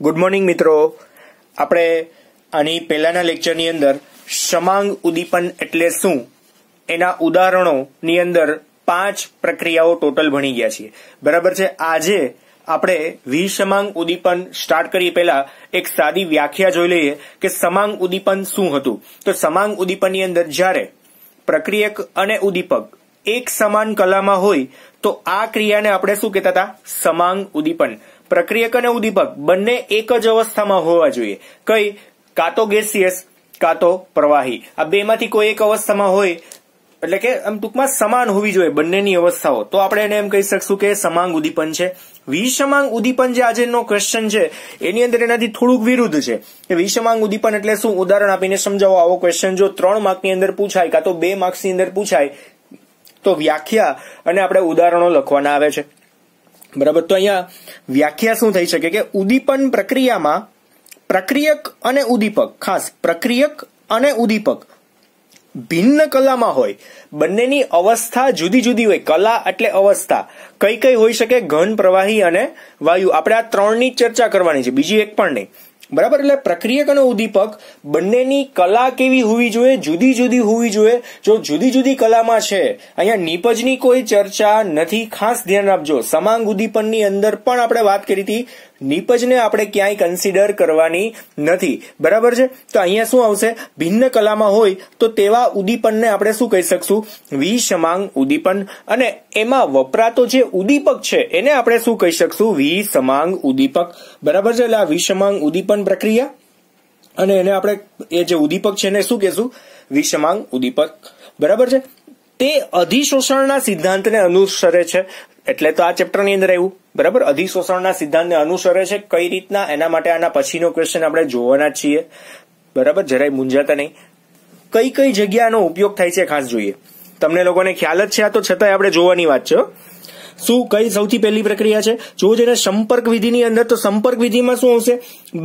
Good morning મિત્રો. આપણે આની પહેલાના લેક્ચરની અંદર સમાંગ ઉદ્દીપન એટલે શું એના ઉદાહરણોની અંદર 5 પ્રક્રિયાઓ ટોટલ ભણી ગયા છીએ. બરાબર છે. આજે આપણે વિસમાંગ ઉદ્દીપન સ્ટાર્ટ કરીએ પહેલા એક સાદી વ્યાખ્યા જોઈ લઈએ કે સમાંગ ઉદ્દીપન શું હતું. તો સમાંગ ઉદ્દીપનની અંદર જ્યારે પ્રક્રિયક અને ઉદ્દીપક એક સમાન કલામાં હોય તો આ ક્રિયાને આપણે શું કહેતા હતા? સમાંગ ઉદ્દીપન. પ્રક્રિયક અને ઉદ્દીપક બંને એક જ અવસ્થામાં હોવા જોઈએ. કઈ? કાં તો ગેસિયસ કાં તો પ્રવાહી. આ બેમાંથી કોઈ એક અવસ્થામાં હોય એટલે કે આમ ટૂંકમાં સમાન હોવી જોઈએ બંનેની અવસ્થાઓ, તો આપણે એને એમ કહી શકશું કે સમાંગ ઉદ્દીપન છે. વિસમાંગ ઉદ્દીપન જે આજનો ક્વેશ્ચન છે એની અંદર એનાથી થોડુંક વિરુદ્ધ છે કે વિસમાંગ ઉદ્દીપન એટલે શું, ઉદાહરણ આપીને સમજાવો. આવો ક્વેશ્ચન જો 3 માર્કની અંદર પૂછાય કાં તો 2 માર્ક્સની અંદર પૂછાય તો વ્યાખ્યા અને આપણે ઉદાહરણો લખવાના આવે છે. બરાબર. તો અહીંયા વ્યાખ્યા શું થઈ શકે કે ઉદ્દીપન પ્રક્રિયામાં પ્રક્રિયક અને ઉદ્દીપક, ખાસ પ્રક્રિયક અને ઉદ્દીપક ભિન્ન કલામાં હોય, બંનેની અવસ્થા જુદી જુદી હોય. કલા એટલે અવસ્થા કઈ કઈ હોઈ શકે? ઘન, પ્રવાહી અને વાયુ. આપણે આ 3ની જ ચર્ચા કરવાની છે, બીજી એક પણ નહીં. બરાબર. એટલે પ્રક્રિયક અને ઉદ્દીપક બંનેની કલા કેવી હોવી જોઈએ? જુદી જુદી હોવી જોઈએ. જો જુદી જુદી કલામાં છે, અહીંયા નિપજની કોઈ ચર્ચા નથી, ખાસ ધ્યાન આપજો. સમાંગ ઉદ્દીપનની અંદર પણ આપણે વાત કરી હતી, નિપજને આપણે ક્યાંય કન્સિડર કરવાની નથી. બરાબર છે. તો અહીંયા શું આવશે? ભિન્ન કલામાં હોય તો તેવા ઉદ્દીપનને આપણે શું કહી શકશું? વિસમાંગ ઉદ્દીપન. અને એમાં વપરાતો જે ઉદ્દીપક છે એને આપણે શું કહી શકશું? વિસમાંગ ઉદ્દીપક. બરાબર છે. એટલે આ વિસમાંગ ઉદ્દીપન પ્રક્રિયા અને એને આપણે એ જે ઉદ્દીપક છે એને શું કહેશું? વિસમાંગ ઉદ્દીપક. બરાબર છે. તે અધિશોષણના સિદ્ધાંતને અનુસરે છે, એટલે તો આ ચેપ્ટરની અંદર આવ્યું. બરાબર. અધિશોષણના સિદ્ધાંતને અનુસરે છે. કઈ રીતના? એના માટે આના પછીનો ક્વેશ્ચન આપણે જોવાના જ છીએ. બરાબર. જરાય મૂંઝાતા નહીં. કઈ કઈ જગ્યાનો ઉપયોગ થાય છે ખાસ જોઈએ. તમને લોકોને ખ્યાલ જ છે, આ તો છતાંય આપણે જોવાની વાત છે. શું કઈ સૌથી પહેલી પ્રક્રિયા છે? જો જેને સંપર્ક વિધિની અંદર, તો સંપર્ક વિધિમાં શું આવશે?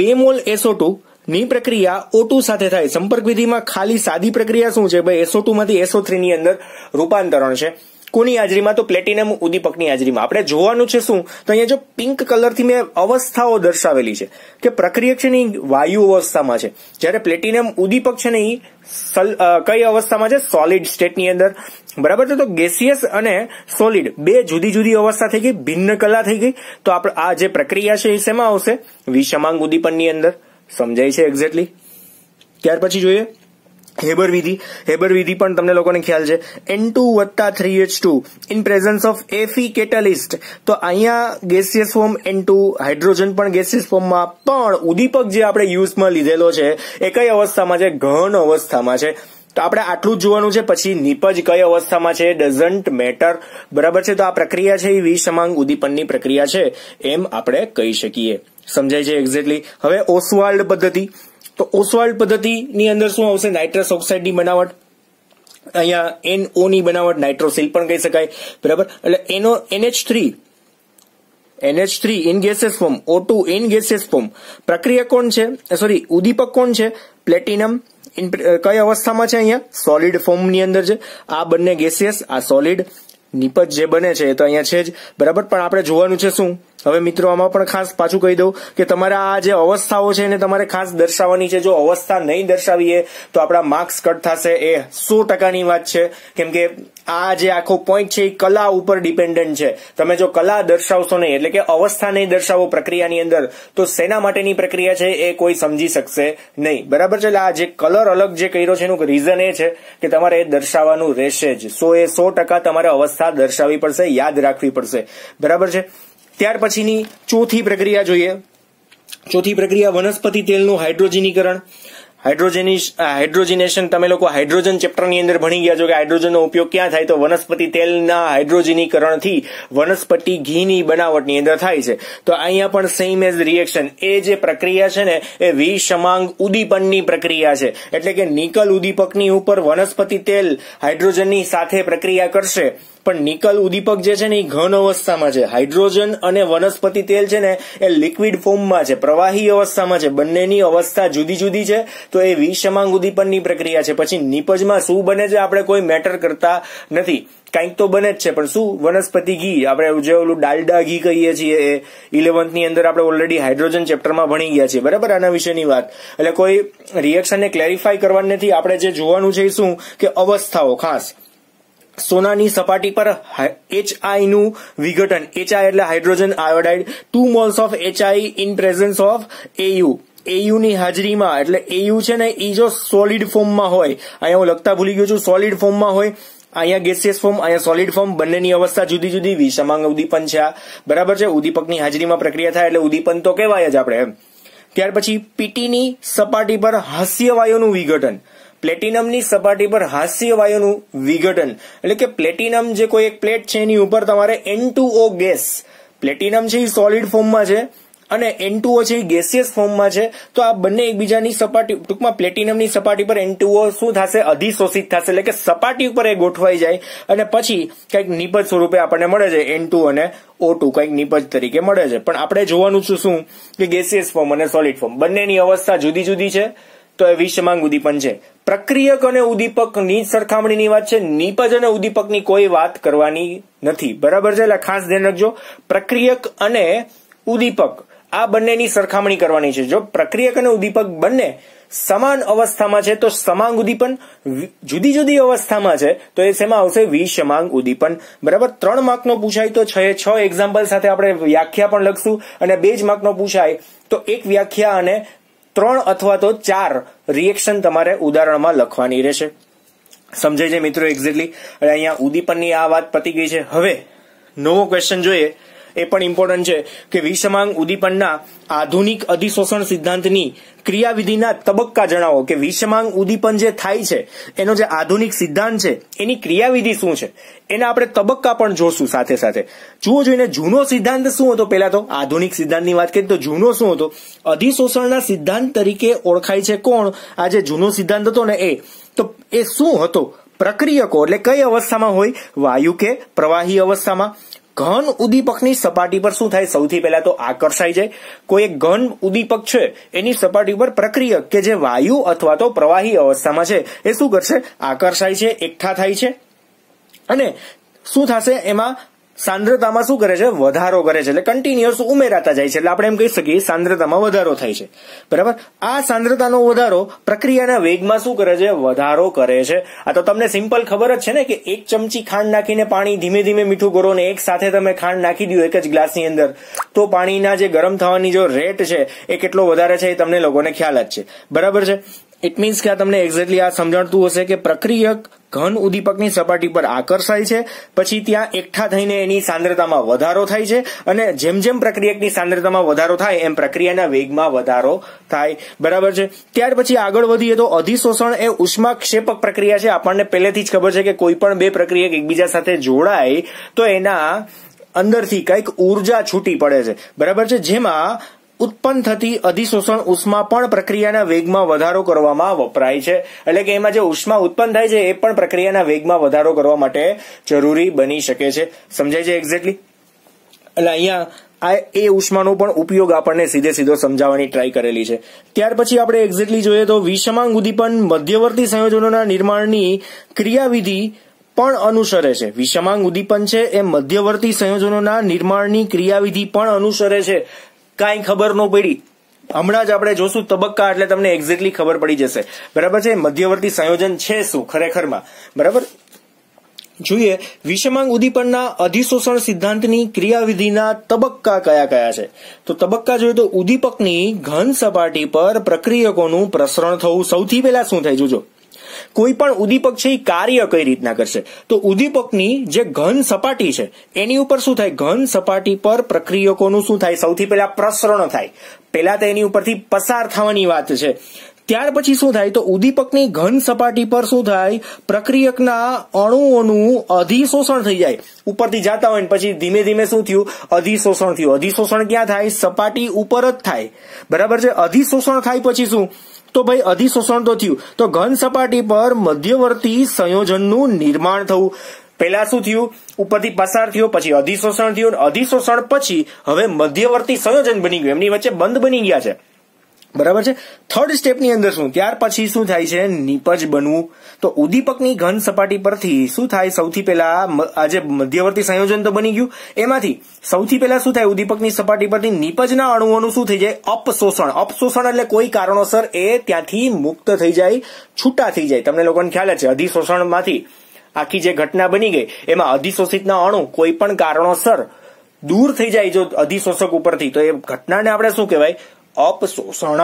2 મોલ SO2 ની પ્રક્રિયા O2 સાથે થાય. સંપર્ક વિધિમાં ખાલી સાદી પ્રક્રિયા શું છે ભાઈ? SO2 માંથી SO3 ની અંદર રૂપાંતરણ છે. કોની હાજરીમાં? તો પ્લેટિનમ ઉદ્દીપકની હાજરીમાં. આપણે જોવાનું છે શું? તો અહીંયા જો પિંક કલરથી મેં અવસ્થાઓ દર્શાવેલી છે કે પ્રક્રિયક છે ને વાયુ અવસ્થામાં છે, જ્યારે પ્લેટિનમ ઉદ્દીપક છે ને કઈ અવસ્થામાં છે? સોલિડ સ્ટેટની અંદર. બરાબર છે. તો ગેસિયસ અને સોલિડ બે જુદી જુદી અવસ્થા થઈ ગઈ, ભિન્ન કલા થઈ ગઈ. તો આપણે આ જે પ્રક્રિયા છે એ શેમાં આવશે? વિસમાંગ ઉદ્દીપનની અંદર. સમજાય છે એક્ઝેક્ટલી? ત્યાર પછી જોઈએ હેબર વિધિ. હેબર વિધિ પણ તમને લોકોને ખ્યાલ છે. N2+3H2 in presence of Fe catalyst. તો અહીંયા ગેસિયસ ફોર્મ N2, હાઇડ્રોજન પણ ગેસિયસ ફોર્મમાં, પણ ઉદ્દીપક જે આપણે યુઝમાં લીધેલો છે એ કઈ અવસ્થામાં છે? ઘન અવસ્થામાં છે. તો આપણે આટલું જ જોવાનું છે. પછી નિપજ કઈ અવસ્થામાં છે? Doesn't matter. બરાબર છે. તો આ પ્રક્રિયા છે એ વિસમાંગ ઉદ્દીપનની પ્રક્રિયા છે એમ આપણે કહી શકીએ. સમજાય છે એક્ઝેક્ટલી? હવે ઓસ્વાલ્ડ પદ્ધતિ. તો ઓસ્વાલ્ડ પદ્ધતિની અંદર શું આવશે? નાઇટ્રસ ઓક્સાઇડની બનાવટ. અહીંયા NO ની બનાવટ, નાઇટ્રોસિલ પણ કહી શકાય. બરાબર. એટલે NH3 in gaseous form, O2 in gaseous form. પ્રક્રિયા કોણ છે? સોરી, ઉદ્દીપક કોણ છે? પ્લેટિનમ. કઈ અવસ્થામાં છે? અહીંયા સોલિડ ફોર્મની અંદર છે. આ બંને ગેસિયસ, આ સોલિડ. નિપજ જે બને છે તો અહીંયા છે જ. બરાબર. પણ આપણે જોવાનું છે શું? હવે મિત્રો આમાં પણ ખાસ પાછું કહી દઉં કે તમારે આ જે અવસ્થાઓ છે એને તમારે ખાસ દર્શાવવાની છે. જો અવસ્થા નહીં દર્શાવીએ તો આપણા માર્ક્સ કટ થશે. એ 100%ની વાત છે. કેમ કે આ જે આખો પોઈન્ટ છે એ કલા ઉપર ડિપેન્ડન્ટ છે. તમે જો કલા દર્શાવશો નહીં, એટલે કે અવસ્થા નહીં દર્શાવો પ્રક્રિયાની અંદર, તો શેના માટેની પ્રક્રિયા છે એ કોઈ સમજી શકશે નહીં. બરાબર છે. એટલે આ જે કલર અલગ જે કર્યો છે એનું રીઝન એ છે કે તમારે એ દર્શાવવાનું રહેશે જ. 100% તમારે અવસ્થા દર્શાવવી પડશે, યાદ રાખવી પડશે. બરાબર છે. ત્યાર પછીની ચોથી પ્રક્રિયા જોઈએ. ચોથી પ્રક્રિયા વનસ્પતિ તેલનું હાઇડ્રોજનીકરણ. હાઇડ્રોજનેશન તમે લોકો હાઇડ્રોજન ચેપ્ટરની અંદર ભણી ગયા છો કે હાઇડ્રોજનનો ઉપયોગ ક્યાં થાય? તો વનસ્પતિ તેલના હાઇડ્રોજનીકરણથી વનસ્પતિ ઘીની બનાવટની અંદર થાય છે. તો અહીંયા પણ સેમ એઝ રિએક્શન. એ જે પ્રક્રિયા છે ને એ વિસમાંગ ઉદ્દીપનની પ્રક્રિયા છે. એટલે કે નિકલ ઉદ્દીપકની ઉપર વનસ્પતિ તેલ હાઇડ્રોજનની સાથે પ્રક્રિયા કરશે પણ નિકલ ઉદીપક જે છે ને એ ઘન અવસ્થામાં છે. હાઇડ્રોજન અને વનસ્પતિ તેલ છે ને એ લિક્વિડ ફોર્મમાં છે, પ્રવાહી અવસ્થામાં છે. બંનેની અવસ્થા જુદી જુદી છે, તો એ વિષમાંગ ઉદ્દીપનની પ્રક્રિયા છે. પછી નિપજમાં શું બને છે આપણે કોઈ મેટર કરતા નથી, કંઈક તો બને જ છે, પણ શું? વનસ્પતિ ઘી, આપણે જે ઓલું ડાલડા ઘી કહીએ છીએ એ 11th ની અંદર આપણે ઓલરેડી હાઇડ્રોજન ચેપ્ટરમાં ભણી ગયા છીએ, બરાબર, આના વિશેની વાત. એટલે કોઈ રિએક્શનને ક્લેરિફાય કરવાની નથી. આપણે જે જોવાનું છે એ શું કે અવસ્થાઓ. ખાસ સોનાની સપાટી પર HI નું વિઘટન, HI એટલે hydrogen iodide, 2 moles of HI in presence of AU. AU ની હાજરીમાં, એટલે AU છે ને એ જો સોલિડ ફોર્મમાં હોય, અહીંયા હું લખતા ભૂલી ગયો છું, સોલિડ ફોર્મમાં હોય, અહીંયા ગેસિયસ ફોર્મ, અહીંયા સોલિડ ફોર્મ, બંનેની અવસ્થા જુદી જુદી. વિષમાંગ ઉદ્દીપન છે આ, બરાબર છે. ઉદ્દીપકની હાજરીમાં પ્રક્રિયા થાય એટલે ઉદ્દીપન તો કહેવાય જ આપણે એમ. ત્યાર પછી પીટીની સપાટી પર હાસ્ય વાયુનું વિઘટન, પ્લેટિનમની સપાટી પર હાસ્ય વાયુનું વિઘટન, એટલે કે પ્લેટિનમ જે કોઈ એક પ્લેટ છે એની ઉપર તમારે N2O ગેસ, પ્લેટિનમ છે એ સોલિડ ફોર્મમાં છે અને N2O છે એ ગેસિયસ ફોર્મમાં છે, તો આ બંને એકબીજાની સપાટી, ટૂંકમાં પ્લેટિનમની સપાટી પર N2O શું થશે? અધિશોષિત થશે, એટલે કે સપાટી ઉપર એ ગોઠવાઈ જાય અને પછી કંઈક નિપજ સ્વરૂપે આપણને મળે છે N2 અને O2, કંઈક નિપજ તરીકે મળે છે. પણ આપણે જોવાનું છે શું કે ગેસિયસ ફોર્મ અને સોલિડ ફોર્મ બંનેની અવસ્થા જુદી જુદી છે, તો એ વિષમાંગ ઉદ્દીપન છે. પ્રક્રિયક અને ઉદ્દીપકની સરખામણીની વાત છે, નિપજ અને ઉદ્દીપકની કોઈ વાત કરવાની નથી, બરાબર છે. એટલે ખાસ ધ્યાન રાખજો, પ્રક્રિયક અને ઉદ્દીપક આ બંનેની સરખામણી કરવાની છે. જો પ્રક્રિયક અને ઉદ્દીપક બંને સમાન અવસ્થામાં છે તો સમાંગ ઉદ્દીપન, જુદી જુદી અવસ્થામાં છે તો એ શેમાં આવશે? વિષમાંગ ઉદ્દીપન, બરાબર. 3 માર્કનો પૂછાય તો 6 એક્ઝામ્પલ સાથે આપણે વ્યાખ્યા પણ લખશું, અને 2 માર્કનો પૂછાય તો 1 વ્યાખ્યા અને 3 અથવા તો 4 રિએક્શન તમારે ઉદાહરણમાં લખવાની રહેશે. સમજાય છે મિત્રો એક્ઝેક્ટલી? એટલે અહીંયા ઉદ્દીપનની આ વાત પતી ગઈ છે. હવે નવો ક્વેશ્ચન જોઈએ, એ પણ ઇમ્પોર્ટન્ટ છે કે વિષમાંગ ઉદ્દીપનના આધુનિક અધિશોષણ સિદ્ધાંતની ક્રિયાવિધિના તબક્કા જણાવો. કે વિષમાંગ ઉદ્દીપન જે થાય છે એનો જે આધુનિક સિદ્ધાંત છે એની ક્રિયાવિધિ શું છે, એના આપણે તબક્કા પણ જોશું સાથે સાથે. જુઓ જોઈને જૂનો સિદ્ધાંત શું હતો, પહેલા તો આધુનિક સિદ્ધાંતની વાત કરીએ તો જૂનો શું હતો? અધિશોષણના સિદ્ધાંત તરીકે ઓળખાય છે કોણ? આ જે જૂનો સિદ્ધાંત હતો ને એ શું હતો? પ્રક્રિયકો એટલે કઈ અવસ્થામાં હોય? વાયુ કે પ્રવાહી અવસ્થામાં. ઘન ઉદ્દીપકની સપાટી પર શું થાય? સૌથી પહેલા તો આકર્ષાય જાય. કોઈ એક ઘન ઉદ્દીપક છે એની સપાટી પર પ્રક્રિયક કે જે વાયુ અથવા તો પ્રવાહી અવસ્થામાં છે એ શું કરશે? આકર્ષાય છે, એકઠા થાય છે અને શું થશે? એમાં સાંદ્રતામાં શું કરે છે? વધારો કરે છે. એટલે કન્ટિન્યુઅસ ઉમેરાતા જાય છે. એટલે આપણે એમ કહી શકીએ સાંદ્રતામાં વધારો થાય છે, બરાબર. આ સાંદ્રતાનો વધારો પ્રક્રિયાના વેગમાં શું કરે છે? વધારો કરે છે. આ તો તમને સિમ્પલ ખબર જ છે ને કે 1 ચમચી ખાંડ નાખીને પાણી ધીમે ધીમે મીઠું કરો ને એક સાથે તમે ખાંડ નાખી દો એક જ ગ્લાસની અંદર, તો પાણીના જે ગરમ થવાની જો રેટ છે એ કેટલો વધારે છે એ તમને લોકોને ખ્યાલ જ છે, બરાબર છે. ઇટ મીન્સ કે આ તમને એક્ઝેક્ટલી આ સમજાવતું હશે કે પ્રક્રિયક ઘન ઉદ્દીપકની સપાટી પર આકર્ષાય છે, પછી ત્યાં એકઠા થઈને એની સાંદ્રતામાં વધારો થાય છે અને જેમ જેમ પ્રક્રિયકની સાંદ્રતામાં વધારો થાય એમ પ્રક્રિયાના વેગમાં વધારો થાય, બરાબર છે. ત્યાર પછી આગળ વધીએ તો અધિશોષણ એ ઉષ્માક્ષેપક પ્રક્રિયા છે. આપણને પહેલેથી જ ખબર છે કે કોઈ પણ 2 પ્રક્રિયક એકબીજા સાથે જોડાય તો એના અંદરથી કંઈક ઉર્જા છૂટી પડે છે, બરાબર છે. જેમાં ઉત્પન્ન થતી અધિશોષણ ઉષ્મા પણ પ્રક્રિયાના વેગમાં વધારો કરવામાં વપરાય છે. એટલે કે એમાં જે ઉષ્મા ઉત્પન્ન થાય છે એ પણ પ્રક્રિયાના વેગમાં વધારો કરવા માટે જરૂરી બની શકે છે. સમજાય છે એક્ઝેક્ટલી? એટલે અહીંયા એ ઉષ્માનો પણ ઉપયોગ આપણને સીધો સમજાવવાની ટ્રાય કરેલી છે. ત્યાર પછી આપણે એક્ઝેક્ટલી જોઈએ તો વિષમાંગ ઉદ્દીપન મધ્યવર્તી સંયોજનોના નિર્માણની ક્રિયાવિધિ પણ અનુસરે છે. વિષમાંગ ઉદ્દીપન છે એ મધ્યવર્તી સંયોજનોના નિર્માણની ક્રિયાવિધિ પણ અનુસરે છે. કાંઈ ખબર ન પડી, હમણાં જ આપણે જોશું તબક્કા એટલે તમને એક્ઝેક્ટલી ખબર પડી જશે, બરાબર છે. મધ્યવર્તી સંયોજન છે શું ખરેખરમાં, બરાબર. જોઈએ વિષમાંગ ઉદ્દીપનના અધિશોષણ સિદ્ધાંતની ક્રિયાવિધિના તબક્કા કયા કયા છે. તો તબક્કા જોઈએ તો ઉદ્દીપકની ઘન સપાટી પર પ્રક્રિયકોનું પ્રસરણ થવું. સૌથી પહેલા શું થાય જોજો, કોઈ પણ ઉદ્દીપક છે એ કાર્ય કઈ રીતના કરશે? તો ઉદ્દીપકની જે ઘન સપાટી છે એની ઉપર શું થાય? ઘન સપાટી પર પ્રક્રિયકોનું શું થાય? સૌથી પહેલા પ્રસરણ થાય. પહેલા તો એની ઉપરથી પસાર થવાની વાત છે. ત્યાર પછી શું થાય? તો ઉદ્દીપકની ઘન સપાટી પર શું થાય? પ્રક્રિયકના અણુઓનું અધિશોષણ થઈ જાય. ઉપરથી જતા હોય ને પછી ધીમે ધીમે શું થયું? અધિશોષણ થયું. અધિશોષણ ક્યાં થાય? સપાટી ઉપર જ થાય, બરાબર છે. અધિશોષણ થાય પછી શું? તો ભાઈ અધિશોષણ તો થયું તો ઘન સપાટી પર મધ્યવર્તી સંયોજનનું નિર્માણ થવું. પહેલા શું થયું, ઉપરથી પસાર થયો, પછી અધિશોષણ થયું, અધિશોષણ પછી હવે મધ્યવર્તી સંયોજન બની ગયું, એમની વચ્ચે બંધ બની ગયા છે, બરાબર છે. થર્ડ સ્ટેપની અંદર શું, ત્યાર પછી શું થાય છે, નિપજ બનવું. તો ઉદ્દીપકની ઘન સપાટી પરથી શું થાય, સૌથી પહેલા આજે મધ્યવર્તી સંયોજન તો બની ગયું, એમાંથી સૌથી પહેલા શું થાય, ઉદ્દીપકની સપાટી પરથી નિપજના અણુઓનું શું થઈ જાય, અપશોષણ. અપશોષણ એટલે કોઈ કારણોસર એ ત્યાંથી મુક્ત થઈ જાય, છૂટા થઈ જાય. તમને લોકોને ખ્યાલ જ છે, અધિશોષણમાંથી આખી જે ઘટના બની ગઈ એમાં અધિશોષિતના અણુ કોઈ પણ કારણોસર દૂર થઈ જાય જો અધિશોષક ઉપરથી, તો એ ઘટનાને આપણે શું કહેવાય, અપશોષણ.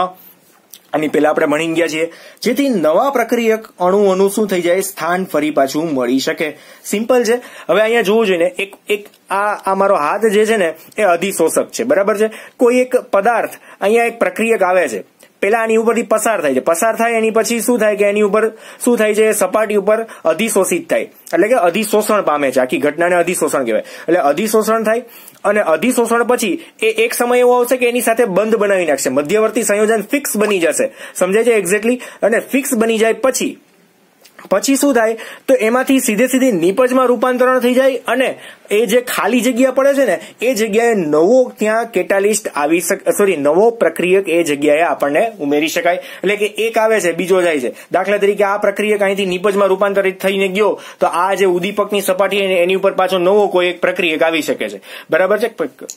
આની પહેલા આપણે ભણી ગયા છીએ. જેથી નવા પ્રક્રિયક અણુઓનું શું થઈ જાય, સ્થાન ફરી પાછું મળી શકે. સિમ્પલ છે. હવે અહીંયા જોવું જોઈએ ને, એક આ મારો હાથ જે છે ને એ અધિશોષક છે, બરાબર છે. કોઈ એક પદાર્થ અહીંયા એક પ્રક્રિયક આવે છે, પેલા આની ઉપરથી પસાર થાય છે, પસાર થાય એની પછી શું થાય કે એની ઉપર શું થાય છે, સપાટી ઉપર અધિશોષિત થાય, એટલે કે અધિશોષણ પામે છે. આખી ઘટનાને અધિશોષણ કહેવાય. એટલે અધિશોષણ થાય અને અધિશોષણ પછી એ એક સમય એવો આવશે કે એની સાથે બંધ બનાવી નાખશે, મધ્યવર્તી સંયોજન ફિક્સ બની જશે. સમજાય છે એક્ઝેક્ટલી. અને ફિક્સ બની જાય પછી શું થાય, તો એમાંથી સીધી નિપજમાં રૂપાંતરણ થઈ જાય અને એ જે ખાલી જગ્યા પડે છે ને એ જગ્યાએ નવો ત્યાં કેટાલિસ્ટ આવી શકે, નવો પ્રક્રિયક એ જગ્યાએ આપણને ઉમેરી શકાય. એટલે કે એક આવે છે, બીજો જાય છે. દાખલા તરીકે આ પ્રક્રિયક અહીંથી નિપજમાં રૂપાંતરિત થઈને ગયો તો આ જે ઉદ્દીપકની સપાટી એની ઉપર પાછો નવો કોઈ એક પ્રક્રિયક આવી શકે છે, બરાબર છે.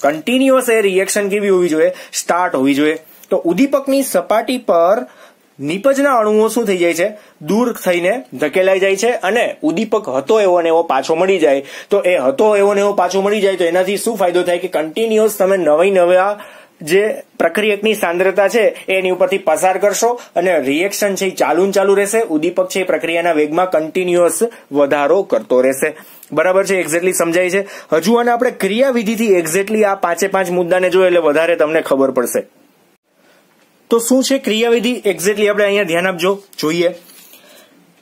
કન્ટિન્યુઅસ એ રિએક્શન કેવી હોવી જોઈએ, સ્ટાર્ટ હોવી જોઈએ. તો ઉદ્દીપકની સપાટી પર નિપજના અણુઓ શું થઈ જાય છે, દૂર થઈને ધકેલાઈ જાય છે અને ઉદ્દીપક હતો એવો ને એવો પાછો મળી જાય. તો એ હતો એવો ને એવો પાછો મળી જાય તો એનાથી શું ફાયદો થાય કે કન્ટિન્યુઅસ તમે નવા જે પ્રક્રિયકની સાંદ્રતા છે એની ઉપરથી પસાર કરશો અને રિએક્શન છે એ ચાલુ રહેશે. ઉદ્દીપક છે એ પ્રક્રિયાના વેગમાં કન્ટિન્યુઅસ વધારો કરતો રહેશે, બરાબર છે. એક્ઝેક્ટલી સમજાય છે. હજુ આને આપણે ક્રિયાવિધિથી એક્ઝેક્ટલી આ 5 મુદ્દાને જોઈએ એટલે વધારે તમને ખબર પડશે. તો શું છે ક્રિયાવિધિ, એક્ઝેક્ટલી આપણે અહીંયા ધ્યાન આપજો, જોઈએ.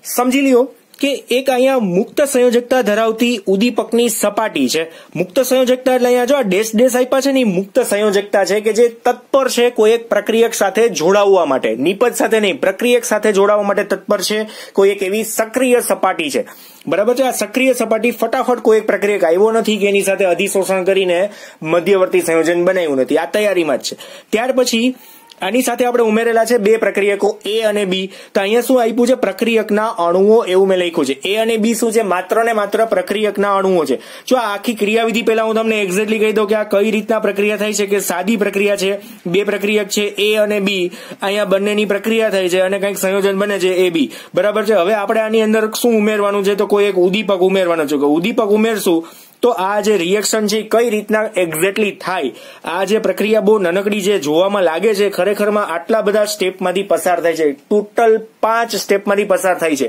સમજી લ્યો કે એક અહીંયા મુક્ત સંયોજકતા ધરાવતી ઉદ્દીપકની સપાટી છે. મુક્ત સંયોજકતા એટલે અહીંયા જો આ ડેશ આપ્યા છે ને, મુક્ત સંયોજકતા છે કે જે તત્પર છે કોઈ એક પ્રક્રિયક સાથે જોડાવવા માટે, નિપજ સાથે નહીં, પ્રક્રિયક સાથે જોડાવવા માટે તત્પર છે. કોઈ એક એવી સક્રિય સપાટી છે, બરાબર છે. આ સક્રિય સપાટી ફટાફટ કોઈ એક પ્રક્રિયક આવ્યો નથી કે એની સાથે અધિશોષણ કરીને મધ્યવર્તી સંયોજન બનાવ્યું નથી, આ તૈયારીમાં જ છે. ત્યાર પછી આની સાથે આપણે ઉમેરેલા છે 2 પ્રક્રિયકો A અને B. તો અહીંયા શું આપ્યું છે, પ્રક્રિયકના અણુઓ એવું મેં લખ્યું છે. A અને B શું છે, માત્ર ને માત્ર પ્રક્રિયકના અણુઓ છે. જો આ આખી ક્રિયાવિધિ પહેલા હું તમને એક્ઝેક્ટલી કહી દઉં કે આ કઈ રીતના પ્રક્રિયા થાય છે, કે સાદી પ્રક્રિયા છે, 2 પ્રક્રિયક છે A અને B, અહીંયા બંનેની પ્રક્રિયા થાય છે અને કંઈક સંયોજન બને છે AB, બરાબર છે. હવે આપણે આની અંદર શું ઉમેરવાનું છે, તો કોઈ એક ઉદ્દીપક ઉમેરવાનું છે. કે ઉદ્દીપક ઉમેરશું તો આ જે રિએક્શન છે કઈ રીતના એક્ઝેક્ટલી થાય, આ જે પ્રક્રિયા બહુ નાનકડી જે જોવામાં લાગે છે ખરેખરમાં આટલા બધા સ્ટેપમાંથી પસાર થાય છે. ટોટલ 5 સ્ટેપમાંથી પસાર થાય છે.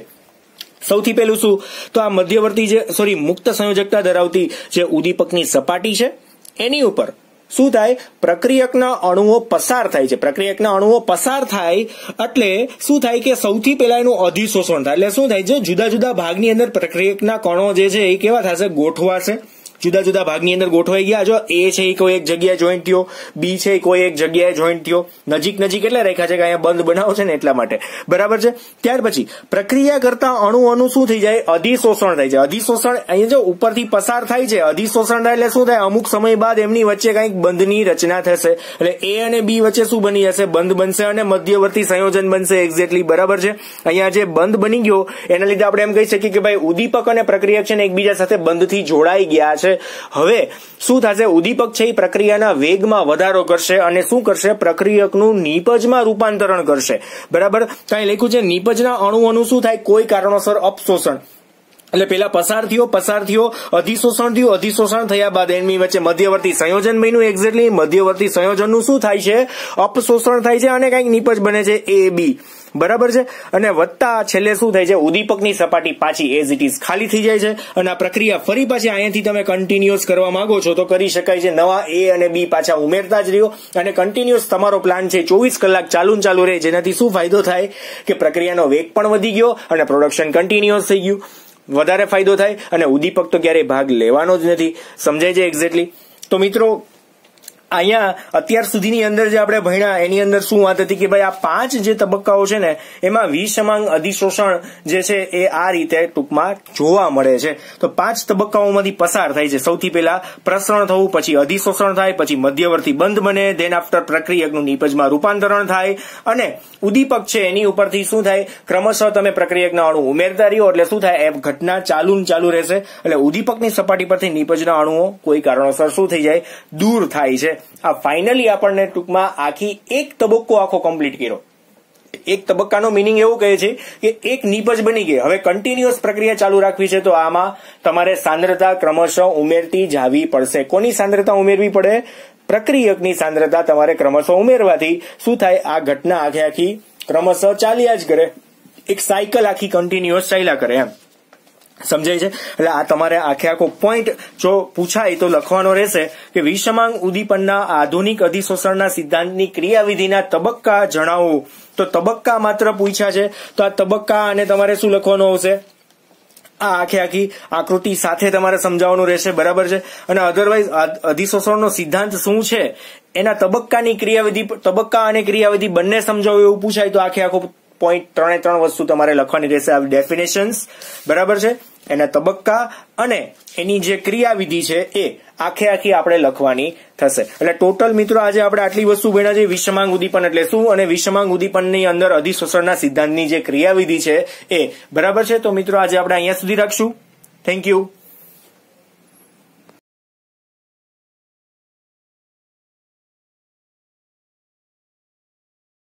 સૌથી પહેલું શું, તો આ મધ્યવર્તી મુક્ત સંયોજકતા ધરાવતી જે ઉદ્દીપકની સપાટી છે એની ઉપર શું થાય, પ્રક્રિયકના અણુઓ પસાર થાય છે. પ્રક્રિયકના અણુઓ પસાર થાય એટલે શું થાય કે સૌથી પહેલા એનું અધિશોષણ થાય. એટલે શું થાય, જો જુદા જુદા ભાગની અંદર પ્રક્રિયકના કણો જે છે એ કેવા થશે, ગોઠવાશે. જુદા જુદા ભાગની અંદર ગોઠવાઈ ગયા. જો A છે એ કોઈ એક જગ્યાએ જોઈન્ટ થયો, B છે એ કોઈ એક જગ્યાએ જોઈન્ટ થયો. નજીક એટલે રાખ્યા છે કે અહીંયા બંધ બનાવો છે ને એટલા માટે, બરાબર છે. ત્યાર પછી પ્રક્રિયા કરતા અણુઓનું શું થઈ જાય, અધિશોષણ થાય છે. અધિશોષણ અહીંયા જો ઉપરથી પસાર થાય છે, અધિશોષણ થાય એટલે શું થાય, અમુક સમય બાદ એમની વચ્ચે કંઈક બંધની રચના થશે. એટલે A અને B વચ્ચે શું બની જશે, બંધ બનશે અને મધ્યવર્તી સંયોજન બનશે. એક્ઝેક્ટલી બરાબર છે. અહીંયા જે બંધ બની ગયો એના લીધે આપણે એમ કહી શકીએ કે ભાઈ ઉદ્દીપક અને પ્રક્રિયક છે ને એકબીજા સાથે બંધથી જોડાઈ ગયા છે. હવે શું થશે, ઉદ્દીપક છે એ પ્રક્રિયાના વેગમાં વધારો કરશે અને શું કરશે, પ્રક્રિયકનું નિપજમાં રૂપાંતરણ કરશે, બરાબર. કાંઈ લખ્યું છે, નિપજના અણુઓનું શું થાય, કોઈ કારણોસર અપશોષણ. એટલે પેલા પસાર થયો, અધિશોષણ થયા બાદ એની વચ્ચે મધ્યવર્તી સંયોજન બન્યું. એક્ઝેક્ટલી મધ્યવર્તી સંયોજનનું શું થાય છે, અપશોષણ થાય છે અને કંઈક નિપજ બને છે AB, બરાબર છે. અને વત્તા છેલ્લે શું થાય છે, ઉદ્દીપકની સપાટી પાછી એઝ ઇટ ઇઝ ખાલી થઈ જાય છે અને આ પ્રક્રિયા ફરી પાછી અહીંયાથી તમે કન્ટિન્યુઅસ કરવા માંગો છો તો કરી શકાય છે. નવા A અને B પાછા ઉમેરતા જ રહ્યો અને કન્ટિન્યુઅસ તમારો પ્લાન છે 24 કલાક ચાલુ રહે. જેનાથી શું ફાયદો થાય કે પ્રક્રિયાનો વેગ પણ વધી ગયો અને પ્રોડક્શન કન્ટિન્યુઅસ થઈ ગયું, વધારે ફાયદો થાય અને ઉદ્દીપક તો ક્યારેય ભાગ લેવાનો જ નથી. સમજાય છે એક્ઝેક્ટલી. તો મિત્રો અહીંયા અત્યાર સુધીની અંદર જે આપણે ભણ્યા એની અંદર શું વાત હતી કે ભાઈ આ 5 જે તબક્કાઓ છે ને એમાં વિષમાંગ અધિશોષણ જે છે એ આ રીતે ટૂંકમાં જોવા મળે છે. તો 5 તબક્કાઓમાંથી પસાર થાય છે. સૌથી પહેલા પ્રસરણ થવું, પછી અધિશોષણ થાય, પછી મધ્યવર્તી બંધ બને, ધેન આફ્ટર પ્રક્રિયકનું નિપજમાં રૂપાંતરણ થાય અને ઉદ્દીપક છે એની ઉપરથી શું થાય, ક્રમશઃ તમે પ્રક્રિયકના અણુ ઉમેરતા રહ્યો એટલે શું થાય, એ ઘટના ચાલુ રહેશે. એટલે ઉદ્દીપકની સપાટી પરથી નિપજના અણુઓ કોઈ કારણોસર શું થઈ જાય, દૂર થાય છે. આ ફાઇનલી આપણને ટૂંકમાં આખી એક તબક્કો આખો કમ્પ્લીટ કર્યો. એક તબક્કાનો મિનિંગ એવું કહે છે કે એક નિપજ બની ગઈ, હવે કન્ટિન્યુઅસ પ્રક્રિયા ચાલુ રાખવી છે તો આમાં તમારે સાંદ્રતા ક્રમશઃ ઉમેરતી જાવી પડશે. કોની સાંદ્રતા ઉમેરવી પડે? પ્રક્રિયકની સાંદ્રતા તમારે ક્રમશઃ ઉમેરવાથી શું થાય, આ ઘટના આખી ક્રમશઃ ચાલ્યા જ કરે, એક સાયકલ આખી કન્ટિન્યુઅસ ચાલ્યા કરે એમ. સમજાય છે? એટલે આ તમારે આખો પોઈન્ટ જો પૂછાય તો લખવાનો રહેશે કે વિષમાંગ ઉદ્દીપનના આધુનિક અધિશોષણના સિદ્ધાંતની ક્રિયાવિધિના તબક્કા જણાવો. તો તબક્કા માત્ર પૂછ્યા છે તો આ તબક્કા અને તમારે શું લખવાનું આવશે, આ આખી આકૃતિ સાથે તમારે સમજાવવાનું રહેશે. બરાબર છે? અને અધરવાઇઝ અધિશોષણનો સિદ્ધાંત શું છે એના તબક્કાની ક્રિયાવિધિ, તબક્કા અને ક્રિયાવિધિ બંને સમજાવો એવું પૂછાય તો આખો પોઈન્ટ 3 વસ્તુ તમારે લખવાની રહેશે. આ ડેફિનેશન્સ બરાબર છે, એના તબક્કા અને એની જે ક્રિયાવિધિ છે એ આખી આપણે લખવાની થશે. એટલે ટોટલ મિત્રો આજે આપણે આટલી વસ્તુ ભણ્યા છે. વિષમાંગ ઉદ્દીપન એટલે શું અને વિષમાંગ ઉદ્દીપનની અંદર અધિશોષણના સિદ્ધાંતની જે ક્રિયાવિધિ છે એ. બરાબર છે? તો મિત્રો આજે આપણે અહીંયા સુધી રાખશું. Thank you.